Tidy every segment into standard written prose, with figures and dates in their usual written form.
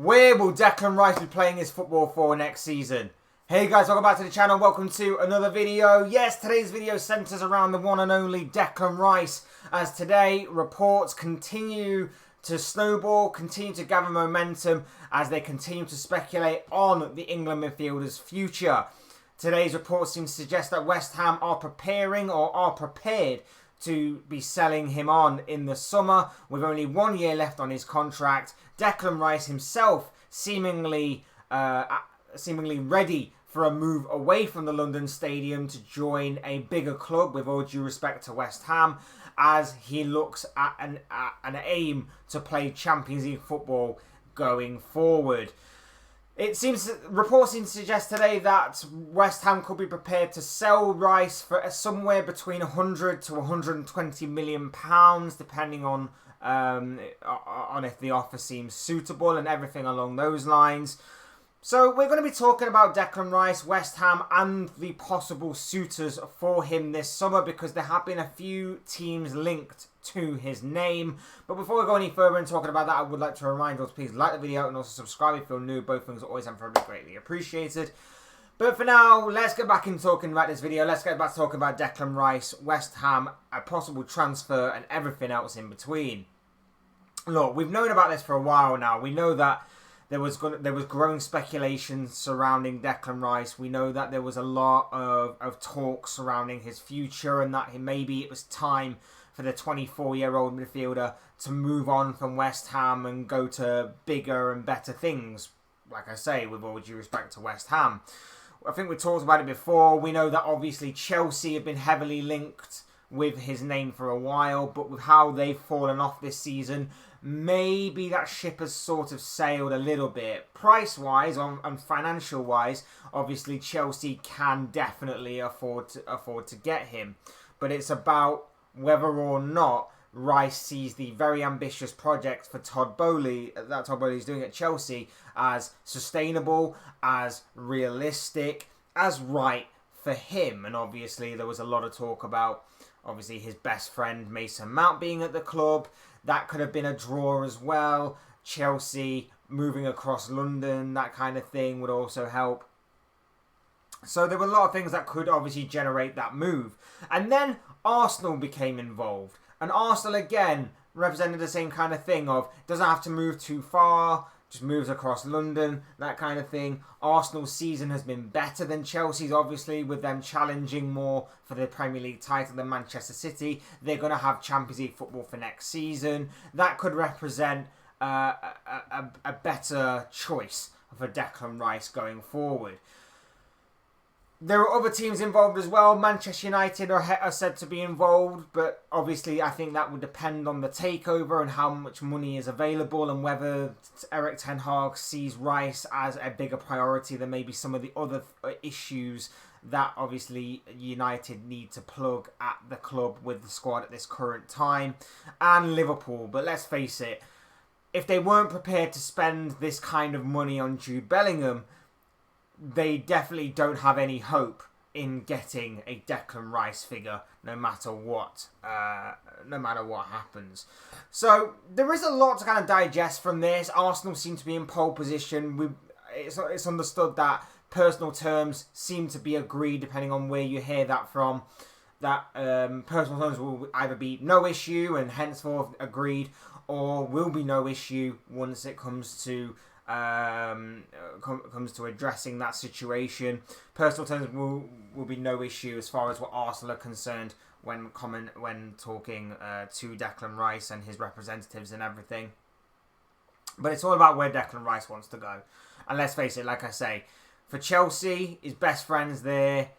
Where will Declan Rice be playing his football for next season? Hey guys, welcome back to the channel. Welcome to another video. Yes, today's video centres around the one and only Declan Rice, as today reports continue to snowball, continue to gather momentum as they continue to speculate on the England midfielder's future. Today's reports seem to suggest that West Ham are preparing or are prepared to be selling him on in the summer with only 1 year left on his contract. Declan Rice himself seemingly ready for a move away from the London Stadium to join a bigger club, with all due respect to West Ham, as he looks at an aim to play Champions League football going forward. Reports seem to suggest today that West Ham could be prepared to sell Rice for somewhere between 100 to 120 million pounds, depending on if the offer seems suitable and everything along those lines. So we're going to be talking about Declan Rice, West Ham, and the possible suitors for him this summer, because there have been a few teams linked to his name. But before we go any further in talking about that, I would like to remind you to please like the video and also subscribe if you're new. Both things are always and forever greatly appreciated. But for now, let's get back in talking about this video. Let's get back to talking about Declan Rice, West Ham, a possible transfer, and everything else in between. Look, we've known about this for a while now. We know that there was growing speculation surrounding Declan Rice. We know that there was a lot of talk surrounding his future, and that maybe it was time for the 24-year-old midfielder to move on from West Ham and go to bigger and better things. Like I say, with all due respect to West Ham. I think we talked about it before. We know that obviously Chelsea have been heavily linked with his name for a while, but with how they've fallen off this season, maybe that ship has sort of sailed a little bit. Price-wise and financial-wise, obviously Chelsea can definitely afford to get him. But it's about whether or not Rice sees the very ambitious project for Todd Boehly, that Todd Boehly is doing at Chelsea, as sustainable, as realistic, as right for him. And obviously there was a lot of talk about obviously his best friend Mason Mount being at the club. That could have been a draw as well. Chelsea moving across London, that kind of thing would also help. So there were a lot of things that could obviously generate that move. And then Arsenal became involved. And Arsenal again represented the same kind of thing of doesn't have to move too far, just moves across London, that kind of thing. Arsenal's season has been better than Chelsea's, obviously, with them challenging more for the Premier League title than Manchester City. They're going to have Champions League football for next season. That could represent a better choice for Declan Rice going forward. There are other teams involved as well. Manchester United are said to be involved, but obviously I think that would depend on the takeover and how much money is available, and whether Erik ten Hag sees Rice as a bigger priority than maybe some of the other issues that obviously United need to plug at the club with the squad at this current time, and Liverpool. But let's face it, if they weren't prepared to spend this kind of money on Jude Bellingham, they definitely don't have any hope in getting a Declan Rice figure, no matter what happens. So there is a lot to kind of digest from this. Arsenal seem to be in pole position. It's understood that personal terms seem to be agreed, depending on where you hear that from. That personal terms will either be no issue and henceforth agreed, or will be no issue once it comes to addressing that situation. Personal terms will be no issue as far as what Arsenal are concerned when talking to Declan Rice and his representatives and everything. But it's all about where Declan Rice wants to go. And let's face it, like I say, for Chelsea, his best friend's there.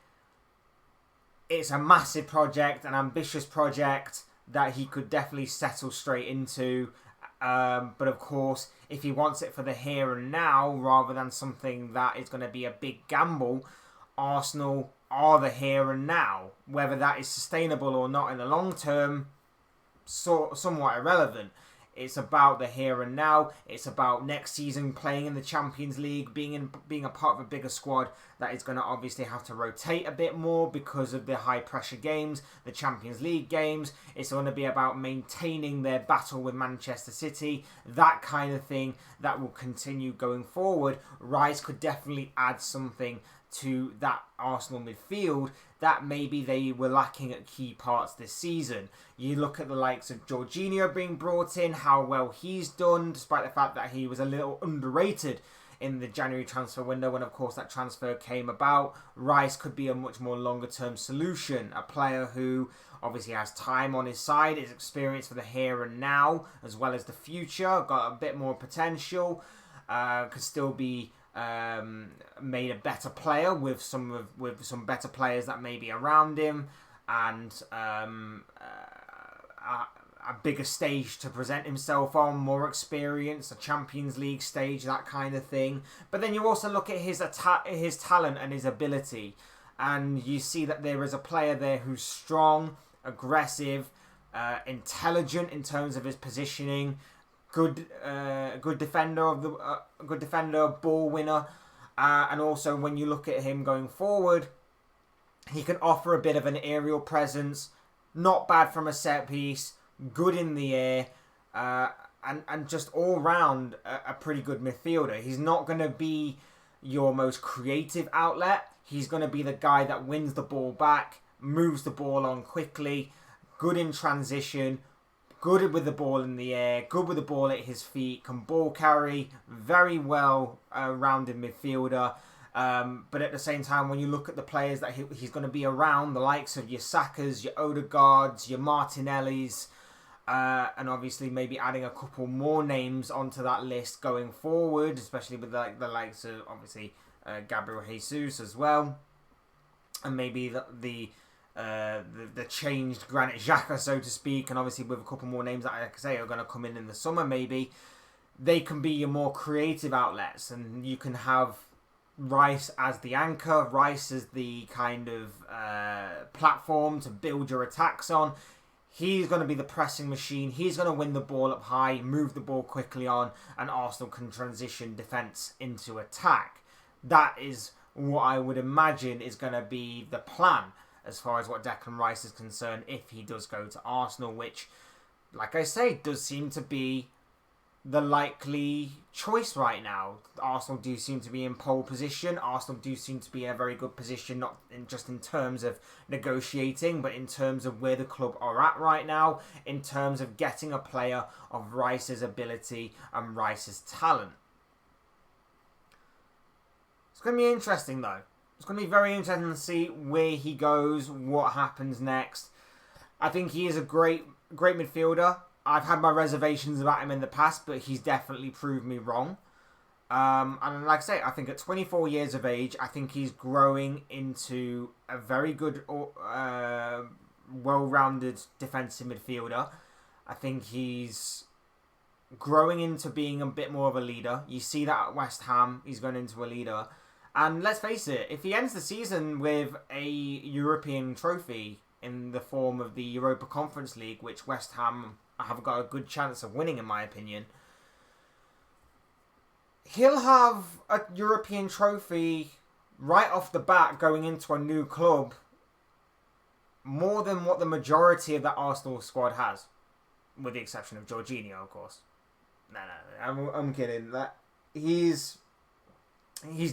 It's a massive project, an ambitious project that he could definitely settle straight into. But of course, if he wants it for the here and now, rather than something that is going to be a big gamble, Arsenal are the here and now. Whether that is sustainable or not in the long term, somewhat irrelevant. It's about the here and now. It's about next season playing in the Champions League, being a part of a bigger squad that is going to obviously have to rotate a bit more because of the high pressure games, the Champions League games. It's going to be about maintaining their battle with Manchester City, that kind of thing that will continue going forward. Rice could definitely add something to that Arsenal midfield that maybe they were lacking at key parts this season. You look at the likes of Jorginho being brought in, how well he's done, despite the fact that he was a little underrated in the January transfer window when, of course, that transfer came about. Rice could be a much more longer-term solution, a player who obviously has time on his side, is experienced for the here and now, as well as the future, got a bit more potential, could still be made a better player with some better players that may be around him, and a bigger stage to present himself on, more experience, a Champions League stage, that kind of thing. But then you also look at his talent and his ability, and you see that there is a player there who's strong, aggressive, intelligent in terms of his positioning, good defender, ball winner, and also when you look at him going forward, he can offer a bit of an aerial presence, not bad from a set piece, good in the air, and just all round a pretty good midfielder. He's not going to be your most creative outlet. He's going to be the guy that wins the ball back, moves the ball on quickly, good in transition, good with the ball in the air, good with the ball at his feet, can ball carry, very well rounded midfielder. But at the same time, when you look at the players that he's going to be around, the likes of your Sakas, your Odegaards, your Martinellis, and obviously maybe adding a couple more names onto that list going forward, especially with the likes of obviously Gabriel Jesus as well, and maybe the changed Granit Xhaka, so to speak, and obviously with a couple more names that, like I say, are going to come in the summer, maybe they can be your more creative outlets, and you can have Rice as the anchor, Rice as the kind of platform to build your attacks on. He's going to be the pressing machine. He's going to win the ball up high, move the ball quickly on, and Arsenal can transition defence into attack. That is what I would imagine is going to be the plan as far as what Declan Rice is concerned if he does go to Arsenal, which, like I say, does seem to be the likely choice right now. Arsenal do seem to be in pole position. Arsenal do seem to be in a very good position, not just in terms of negotiating, but in terms of where the club are at right now, in terms of getting a player of Rice's ability and Rice's talent. It's going to be interesting, though. It's going to be very interesting to see where he goes, what happens next. I think he is a great midfielder. I've had my reservations about him in the past, but he's definitely proved me wrong. And like I say, I think at 24 years of age, I think he's growing into a very good, well-rounded defensive midfielder. I think he's growing into being a bit more of a leader. You see that at West Ham, he's going into a leader. And let's face it, if he ends the season with a European trophy in the form of the Europa Conference League, which West Ham have got a good chance of winning, in my opinion, he'll have a European trophy right off the bat going into a new club, more than what the majority of that Arsenal squad has, with the exception of Jorginho, of course. No, I'm kidding. That he's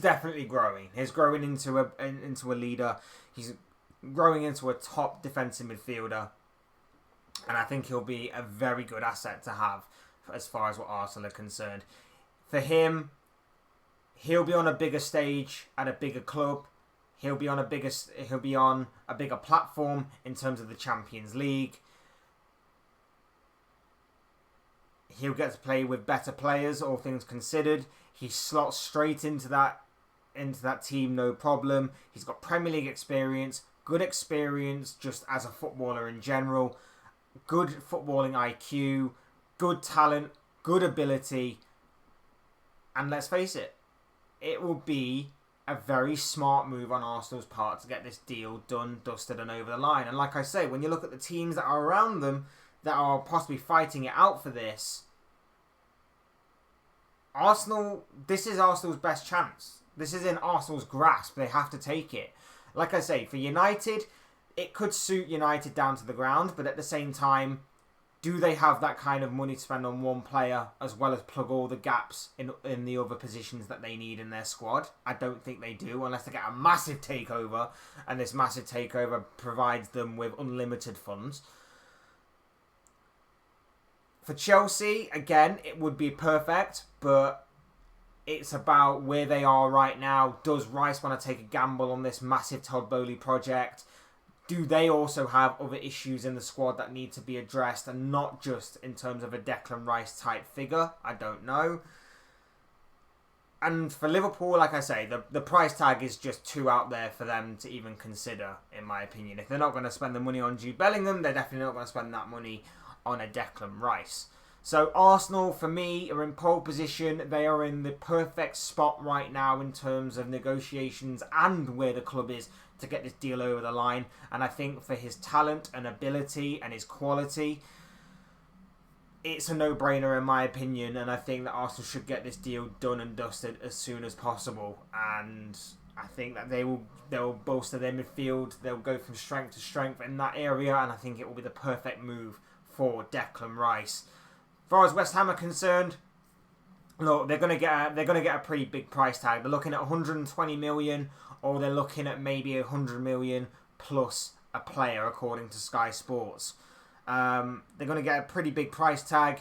definitely growing. He's growing into a leader. He's growing into a top defensive midfielder. And I think he'll be a very good asset to have as far as what Arsenal are concerned. For him, he'll be on a bigger stage at a bigger club. He'll be on a bigger platform in terms of the Champions League. He'll get to play with better players, all things considered. He slots straight into that team, no problem. He's got Premier League experience, good experience just as a footballer in general, good footballing IQ, good talent, good ability. And let's face it, it will be a very smart move on Arsenal's part to get this deal done, dusted and over the line. And like I say, when you look at the teams that are around them that are possibly fighting it out for this, Arsenal, this is Arsenal's best chance. This is in Arsenal's grasp. They have to take it. Like I say, for United, it could suit United down to the ground, but at the same time, do they have that kind of money to spend on one player as well as plug all the gaps in the other positions that they need in their squad? I don't think they do, unless they get a massive takeover, and this massive takeover provides them with unlimited funds. For Chelsea, again, it would be perfect, but it's about where they are right now. Does Rice want to take a gamble on this massive Todd Boehly project? Do they also have other issues in the squad that need to be addressed, and not just in terms of a Declan Rice type figure? I don't know. And for Liverpool, like I say, the price tag is just too out there for them to even consider, in my opinion. If they're not going to spend the money on Jude Bellingham, they're definitely not going to spend that money on a Declan Rice. So Arsenal, for me, are in pole position. They are in the perfect spot right now in terms of negotiations and where the club is to get this deal over the line. And I think for his talent and ability and his quality, it's a no-brainer in my opinion. And I think that Arsenal should get this deal done and dusted as soon as possible. And I think that they'll bolster their midfield. They'll go from strength to strength in that area. And I think it will be the perfect move for Declan Rice. As far as West Ham are concerned, look, they're gonna get a pretty big price tag. They're looking at 120 million, or they're looking at maybe 100 million plus a player, according to Sky Sports. They're gonna get a pretty big price tag.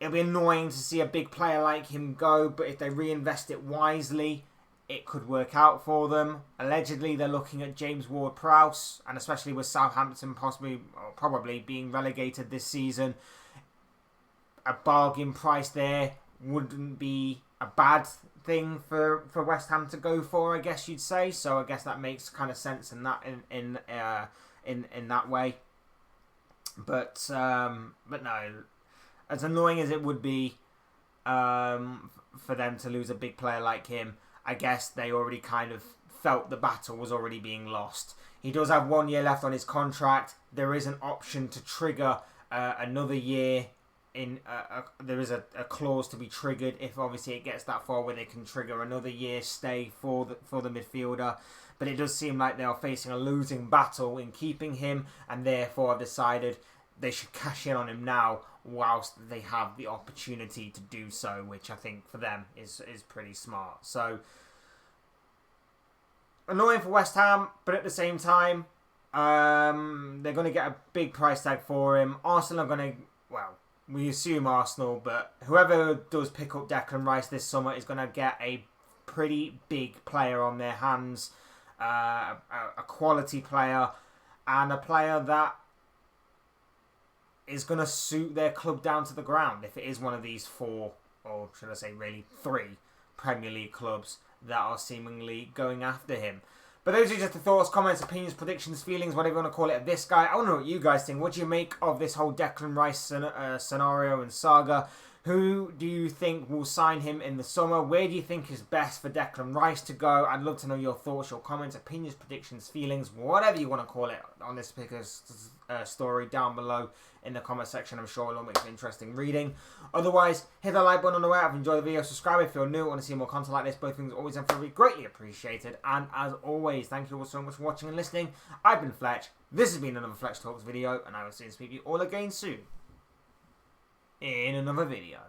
It'll be annoying to see a big player like him go, but if they reinvest it wisely, it could work out for them. Allegedly, they're looking at James Ward-Prowse, and especially with Southampton probably being relegated this season, a bargain price there wouldn't be a bad thing for West Ham to go for, I guess you'd say. So I guess that makes kind of sense in that in that way. But no, as annoying as it would be for them to lose a big player like him, I guess they already kind of felt the battle was already being lost. He does have 1 year left on his contract. There is an option to trigger another year. There is a clause to be triggered if obviously it gets that far where they can trigger another year stay for the midfielder. But it does seem like they are facing a losing battle in keeping him, and therefore have decided they should cash in on him now whilst they have the opportunity to do so, which I think for them is pretty smart. So annoying for West Ham, but at the same time, they're going to get a big price tag for him. Arsenal are going to, well, we assume Arsenal, but whoever does pick up Declan Rice this summer is going to get a pretty big player on their hands, a quality player, and a player that is going to suit their club down to the ground if it is one of these four, or should I say really 3 Premier League clubs that are seemingly going after him. But those are just the thoughts, comments, opinions, predictions, feelings, whatever you want to call it, of this guy. I want to know what you guys think. What do you make of this whole Declan Rice scenario and saga? Who do you think will sign him in the summer? Where do you think is best for Declan Rice to go? I'd love to know your thoughts, your comments, opinions, predictions, feelings, whatever you want to call it on this particular story down below in the comment section. I'm sure it'll make an interesting reading. Otherwise, hit that like button on the way up. Enjoy the video. Subscribe if you're new and want to see more content like this. Both things always and forever greatly appreciated. And as always, thank you all so much for watching and listening. I've been Fletch. This has been another Fletch Talks video, and I will see you all again soon in another video.